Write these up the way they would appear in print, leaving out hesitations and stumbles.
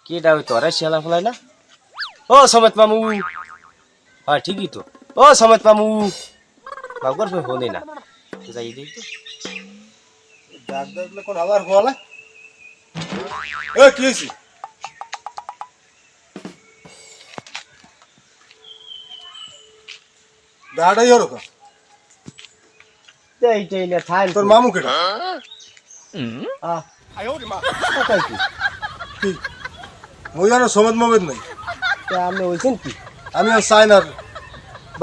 কেডা ওই তোরা শিয়ালা ফলাই না? ও সমেত মামু, হ্যাঁ ঠিকই তো। ও সমেত মামু, বাবুর ফোনই না, যাই দেখি তো। ডাক দেখলে কোন আবার বলে কি হয়েছে? দাঁড়াই ওরকম এইটা থাই তোর মামু কেটা? কোথায় কি কি মই জানো সমেত মমেদ নাই। আপনি হয়েছেন কি? আমি আর চায়নার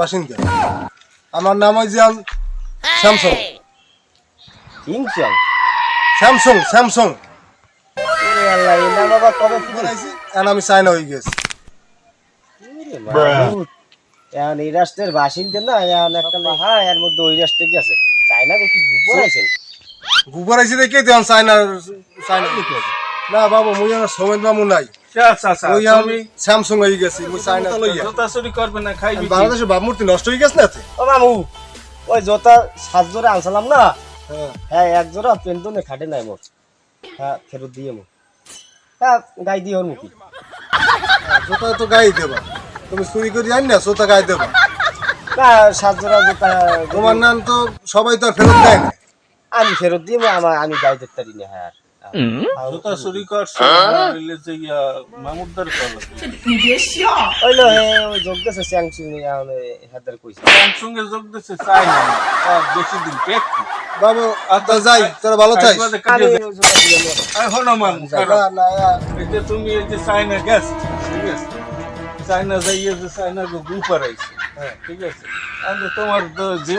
বাসিন্দা। আমার নাম হয় জিয়ান স্যামসং। কিংচং? স্যামসং স্যামসং ওরে আল্লাহ, এই নাম আবার কবে ফুটবল আইছি আর আমি চায়না হয়ে গেছি। এখন এই রাষ্ট্রের বাসিন্দা না, এখন একটা হ্যাঁ এর মধ্যে ওই রাষ্ট্রে কি আছে? চাইনা কি ঘুরে আছেন? গুবার আইছি দেখে দেন চায়নার চায়না লিখে আছে। না বাবু মই জানো সমেত মামু নাই। ওই আমি স্যামসং হয়ে গেছি। মই চায়না লইয়া জোতাচুরি করবে না, খাইবি কি? বাংলাদেশের ভাবমূর্তি নষ্ট হয়ে গেছে না এতে? ও মামু, ওই জোতা 7 জোড়া আনছিলাম না, হ্যাঁ হ্যাঁ 1 জোড়া পেন্টনে খাটে নাই মোর, হ্যাঁ ফেরত দিয়ে মো, হ্যাঁ গাই দিয়ে ওর মুখি। জোতা তো গায়ে দেবা, তুমি চুরি করে জানি না জোতা গায়ে দেবা। না 7 জোড়া জোতা তোমার নাম তো সবাই তো আর ফেরত দেয় না। আমি ফেরত দিয়ে আমি গাই দেখতে পারি না। হ্যাঁ জোতাচুরি করছে বলে যে মামুদার কল ওইলো ওই যোগ গেছে স্যাংসুং হাতের কইছে। সঙ্গে যোগ দিচ্ছে চাই না আর বেশি দিন পেট বাবু তো যাই, তোরা ভালো থাইস। আমি ওই জোড়া দিয়ে নেবো। এখন মামু না এই যে তুমি এই যে চাইনা গেছ, ঠিক আছে, চাইনা যাইয়ে যে চাইনা গু পারাইছে, ঠিক আছে, আর তোমার তো যে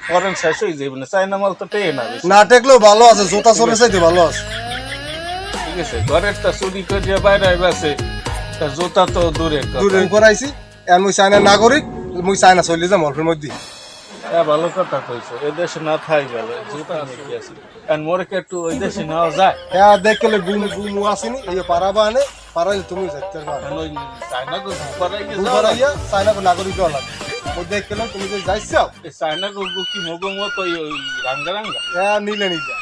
ফরেন শেষ হয়ে যাবে না, চাইনা মাল তো পেয়ে না বেশি, না টেকলেও ভালো আছে, জোতা চলে চাইতে ভালো আছে। ঠিক আছে, ঘরের তা চুরি করে বাইরে আছে, তা জোতা তো দূরের কথা। দূরে করাইছি আর মুই চায়না নাগরিক, মুই চায়না চলে যাম অল্পের মধ্যে। হ্যাঁ ভালো কথা কইছো, এই দেশে না থাই গেল জোতা নিয়ে কি আছে, আর মোরে কি একটু ওই দেশে নেওয়া যায়? হ্যাঁ দেখলে গুম গুম আসেনি, এই পারাবা আনে পারাইলে তুমি যাইতে পারবা। এখন ওই চাইনা গো পারাই গুম করাইয়া চায়না নাগরিক দেওয়া লাগে। ওই দেখলে তুমি যে যাইছাও, চাইনা গো কি মগো মতো ওই রাঙ্গা রাঙ্গা হ্যাঁ নিলে নিলে